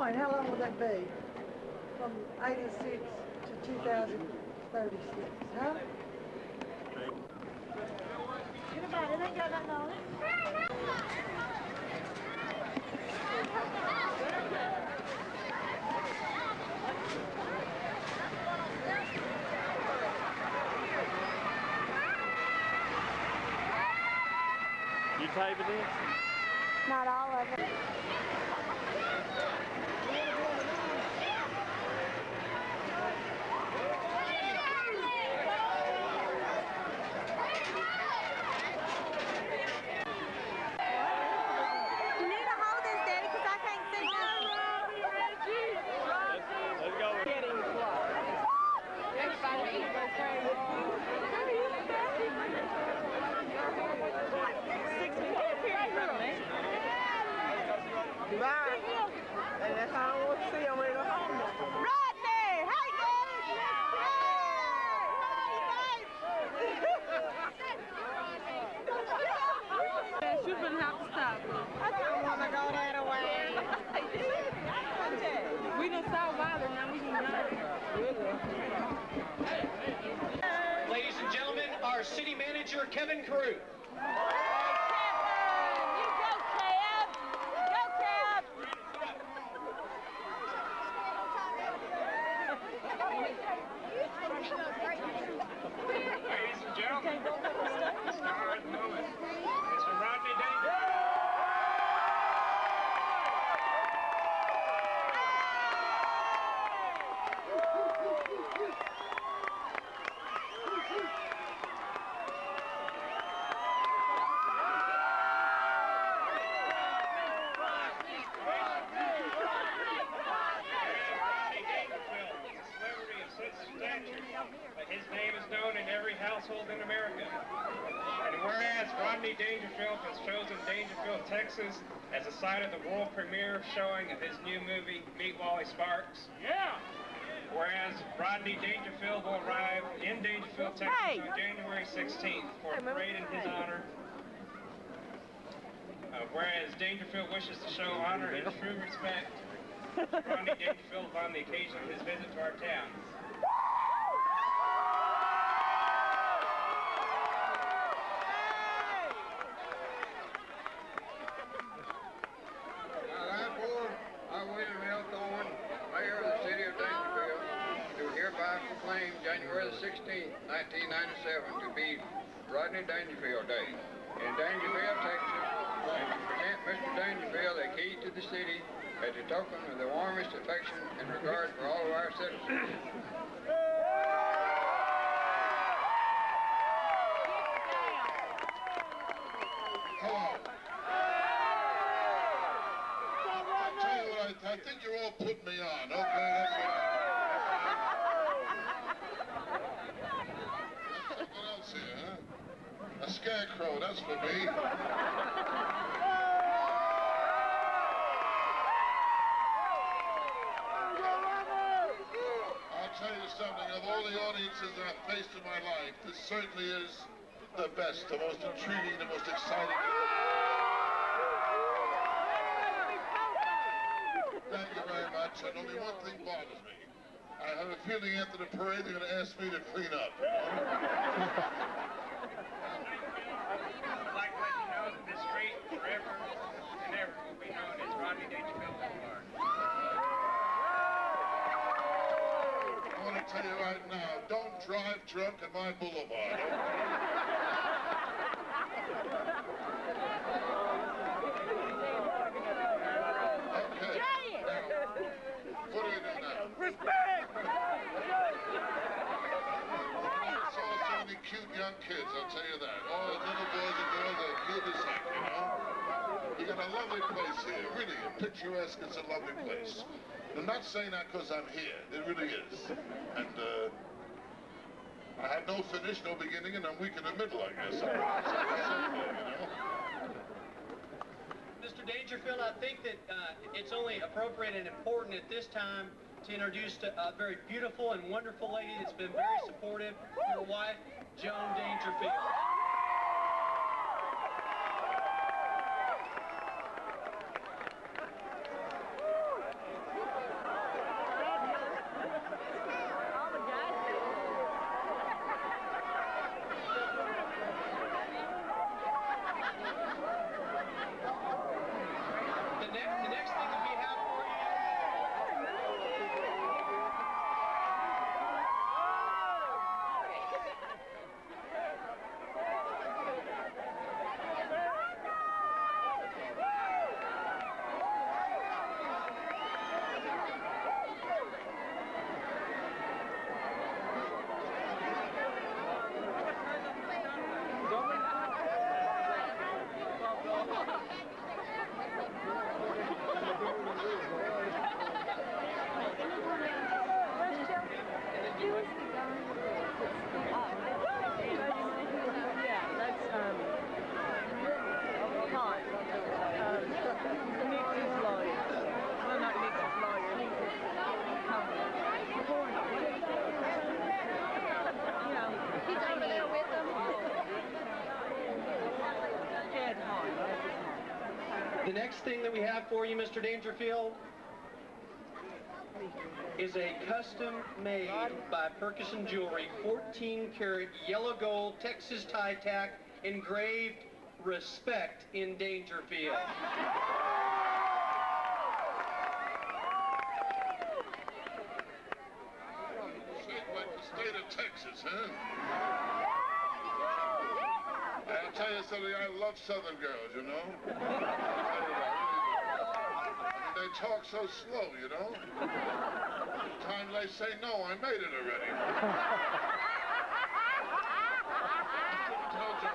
point, how long will that be? From 86 to 2036, huh? Anybody, they ain't got nothing on it. You taping this? Not all of it. You need to hold this, Daddy, because I can't see nothing. Let's go. Getting close. Everybody eat those crazy. Bye. And that's how I want to see. I'm ready to go home now. Rodney! Hey, guys! Yes, you're going to have to stop. I don't want to go that way. We done saw Wilder, now we can go. Ladies and gentlemen, our city manager, Kevin Carew. Ladies and gentlemen, the star of the moment, Mr. Rodney Dangerfield. His name is known in every household in America. And whereas Rodney Dangerfield has chosen Daingerfield, Texas as the site of the world premiere showing of his new movie, Meet Wally Sparks. Yeah! Whereas Rodney Dangerfield will arrive in Daingerfield, Texas on January 16th for a parade in his honor. Whereas Dangerfield wishes to show honor and true respect to Rodney Dangerfield on the occasion of his visit to our town. Proclaim January the 16th, 1997 to be Rodney Dangerfield Day in Daingerfield, Texas, and to present Mr. Dangerfield a key to the city as a token of the warmest affection and regard for all of our citizens. Hello. I'll tell you what, I think you're all putting me on. Okay, that's what a scarecrow, that's for me. I'll tell you something, of all the audiences that I've faced in my life, this certainly is the best, the most intriguing, the most exciting. Thank you very much, and only one thing bothers me. I have a feeling after the parade they're going to ask me to clean up. Tell you right now, don't drive drunk on my boulevard. Okay. Now, what do we do now? Respect! I saw so many cute young kids, I'll tell you that. All the little boys and girls are cute as heck, you know? You got a lovely place here, really, picturesque. It's a lovely place. I'm not saying that because I'm here. It really is. And I had no finish, no beginning, and I'm weak in the middle, I guess. You know? Mr. Dangerfield, I think that it's only appropriate and important at this time to introduce a very beautiful and wonderful lady that's been very supportive, your wife, Joan Dangerfield. The next thing that we have for you, Mr. Dangerfield, is a custom made by Perkison Jewelry 14-karat yellow gold Texas tie tack engraved "Respect in Dangerfield." Shaped like the state of Texas, huh? I'll tell you something, I love Southern girls, you know? They talk so slow, you know? Time they say no, I made it already. Told you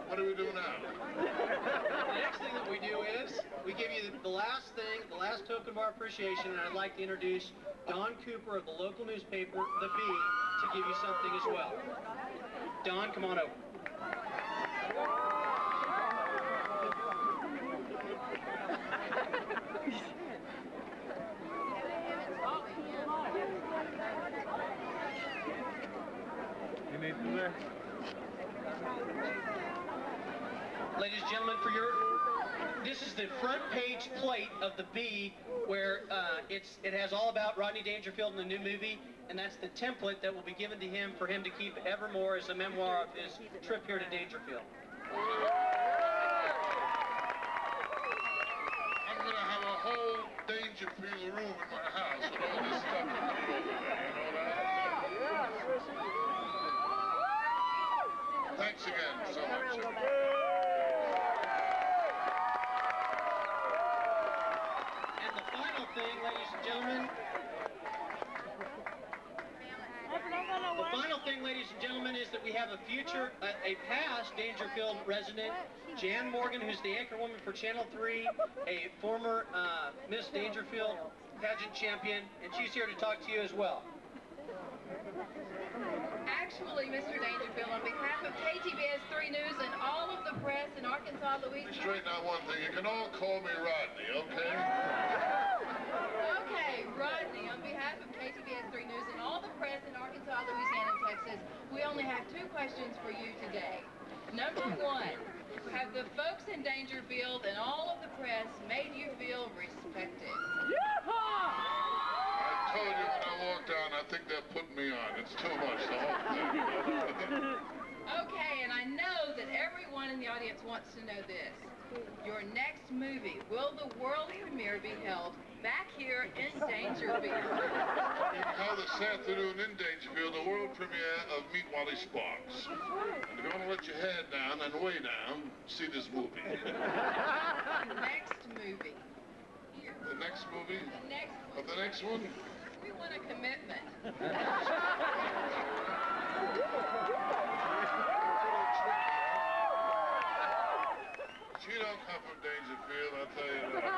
what do we do now? The next thing that we do is we give you the last thing, the last token of our appreciation, and I'd like to introduce Don Cooper of the local newspaper, The Bee, to give you something as well. Don, come on over. You need to there? Ladies and gentlemen, this is the front page plate of The Bee, where it has all about Rodney Dangerfield in the new movie, and that's the template that will be given to him for him to keep evermore as a memoir of his trip here to Dangerfield. I'm gonna have a whole Dangerfield room in my house with all this stuff to put over there, you know that? Thanks again so much. And the final thing, ladies and gentlemen, is that we have a past Dangerfield resident, Jan Morgan, who's the anchor woman for Channel 3, a former Miss Dangerfield pageant champion, and she's here to talk to you as well. Actually, Mr. Dangerfield, on behalf of KTBS 3 News and all of the press in Arkansas, Let me Louisiana... straighten out one thing. You can all call me Rodney, okay? Okay, Rodney, on behalf of KTBS 3 News and all the press in Arkansas, Louisiana, and Texas, we only have 2 questions for you today. Number 1, have the folks in Dangerfield and all of the press made you feel respected? I told you when I walked down, I think they're putting me on. It's too much, the whole thing. Okay, and I know that everyone in the audience wants to know this. Your next movie, will the world premiere be held back here in Dangerfield? Being held this afternoon in Dangerfield, the world premiere of Meet Wally Sparks. And if you want to let your head down and way down, see this movie. Next movie. The next movie? The next one. Of the next one? We want a commitment. She don't come from Dangerfield, I'll tell you that.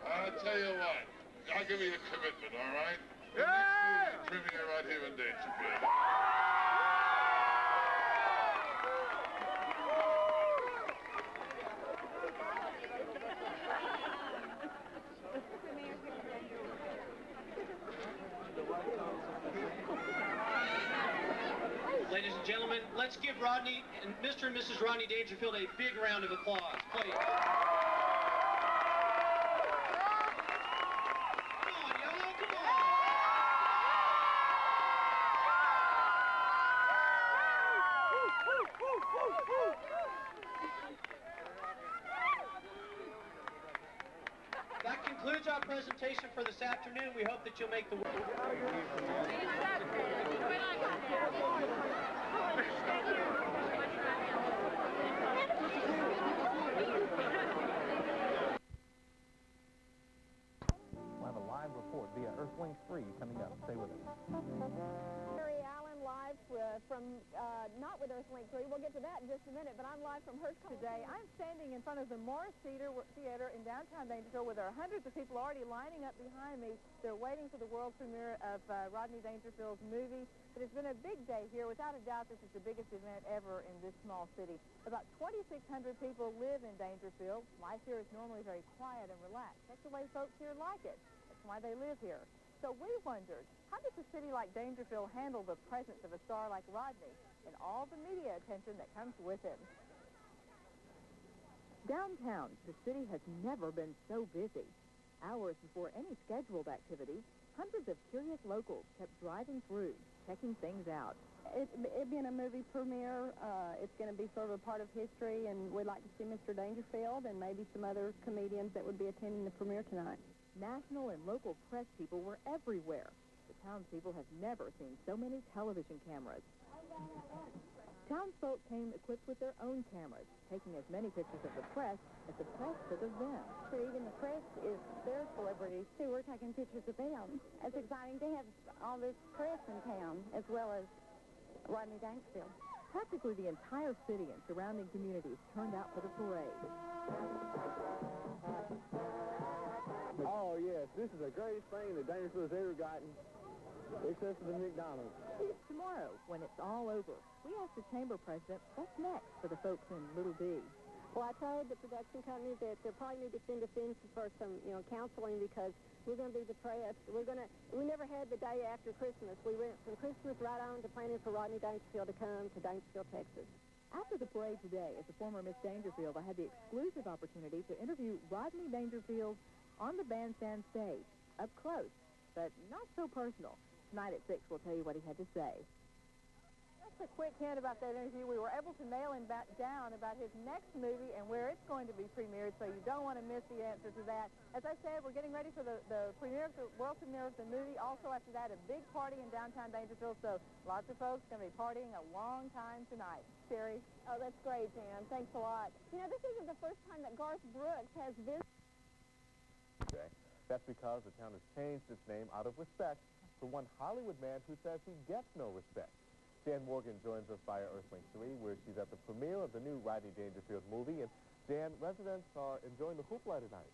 I'll tell you what, I'll give you a commitment, all right? The next movie premiere right here in Dangerfield. Ladies and gentlemen, let's give Rodney and Mr. and Mrs. Rodney Dangerfield a big round of applause, please. Come on, y'all, come on. That concludes our presentation for this afternoon. We hope that you'll make the... We'll have a live report via Earthlink 3 coming up. Stay with us. Mary Allen live from, not with Earthlink 3. We'll get to that in just a minute, but I'm live from Hearst today. I'm standing in front of the Morris Theater in downtown Dangerfield, where there are hundreds of people already lining up behind me. They're waiting for the world premiere of Rodney Dangerfield's movie. But it's been a big day here. Without a doubt, this is the biggest event ever in this small city. About 2,600 people live in Dangerfield. Life here is normally very quiet and relaxed. That's the way folks here like it. That's why they live here. So we wondered, how does a city like Daingerfield handle the presence of a star like Rodney and all the media attention that comes with him? Downtown, the city has never been so busy. Hours before any scheduled activity, hundreds of curious locals kept driving through, checking things out. It being a movie premiere, it's going to be sort of a part of history, and we'd like to see Mr. Dangerfield and maybe some other comedians that would be attending the premiere tonight. National and local press people were everywhere. The townspeople have never seen so many television cameras. Townsfolk came equipped with their own cameras, taking as many pictures of the press as the press took of them. So even the press is their celebrities, too. We're taking pictures of them. It's exciting to have all this press in town, as well as Rodney Dangerfield. Practically the entire city and surrounding communities turned out for the parade. Oh, yes, this is the greatest thing that Daingerfield's ever gotten, except for the McDonald's. Tomorrow, when it's all over, we asked the chamber president what's next for the folks in Little D. Well, I told the production company that they probably need to send us in for some, counseling, because we're going to be depressed. We never had the day after Christmas. We went from Christmas right on to planning for Rodney Dangerfield to come to Daingerfield, Texas. After the parade today, as a former Miss Daingerfield, I had the exclusive opportunity to interview Rodney Dangerfield on the bandstand stage, up close, but not so personal. Tonight at 6, we'll tell you what he had to say. Just a quick hint about that interview. We were able to nail him back down about his next movie and where it's going to be premiered, so you don't want to miss the answer to that. As I said, we're getting ready for the premiere, the world premiere of the movie. Also, after that, a big party in downtown Daingerfield, so lots of folks going to be partying a long time tonight. Sherry? Oh, that's great, Jan. Thanks a lot. This isn't the first time that Garth Brooks has visited. That's because the town has changed its name out of respect for one Hollywood man who says he gets no respect. Jan Morgan joins us via Earthlink 3, where she's at the premiere of the new Rodney Dangerfield movie. And Jan, residents are enjoying the hoopla tonight.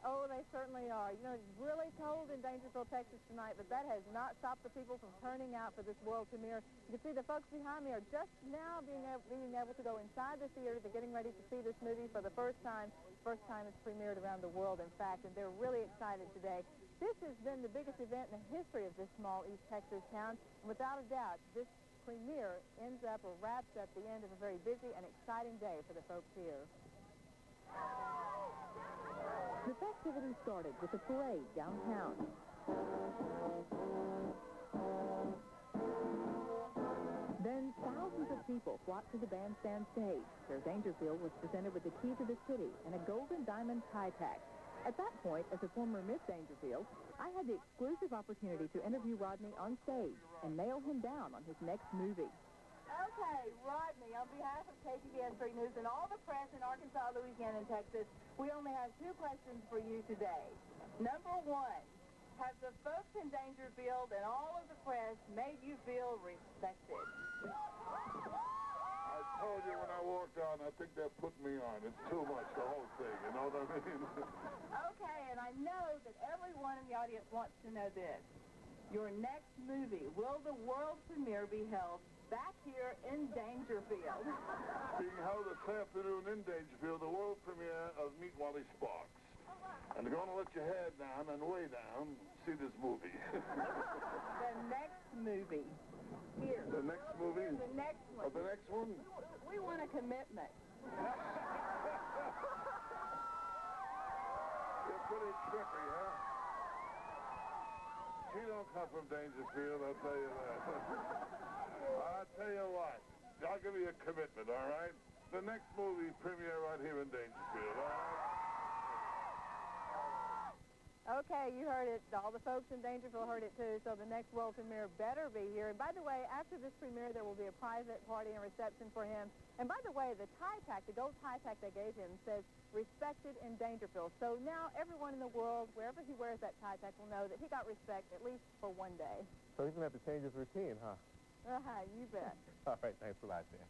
Oh, they certainly are. It's really cold in Daingerfield, Texas tonight, but that has not stopped the people from turning out for this world premiere. You can see the folks behind me are just now being able to go inside the theater. They're getting ready to see this movie for the first time. First time it's premiered around the world, in fact, and they're really excited today. This has been the biggest event in the history of this small East Texas town, and without a doubt, this premiere ends up or wraps up the end of a very busy and exciting day for the folks here. The festivities started with a parade downtown. Then thousands of people flocked to the bandstand stage, where Daingerfield was presented with the key to the city and a golden diamond tie tack. At that point, as a former Miss Daingerfield, I had the exclusive opportunity to interview Rodney on stage and nail him down on his next movie. Okay, Rodney, on behalf of KTVS 3 News and all the press in Arkansas, Louisiana, and Texas, we only have 2 questions for you today. Number 1, have the folks in Daingerfield and all of the press made you feel respected? I told you when I walked on, I think they're putting me on. It's too much, the whole thing, you know what I mean? Okay, and I know that everyone in the audience wants to know this. Your next movie, will the world premiere be held back here in Daingerfield? Being held this afternoon in Daingerfield, the world premiere of Meet Wally Sparks. And they're going to let your head down and way down, see this movie. The next movie. Here. The next movie? The next one. Oh, the next one? We want a commitment. You're pretty trippy, huh? She don't come from Dangerfield, I'll tell you that. I'll tell you what. I'll give you a commitment, all right? The next movie premiere right here in Dangerfield, all right? Okay, you heard it. All the folks in Daingerfield heard it, too, so the next world premiere better be here. And by the way, after this premiere, there will be a private party and reception for him. And by the way, the tie tack, the gold tie tack they gave him says, respected in Daingerfield. So now everyone in the world, wherever he wears that tie tack, will know that he got respect at least for one day. So he's going to have to change his routine, huh? You bet. All right, thanks a lot, Dan.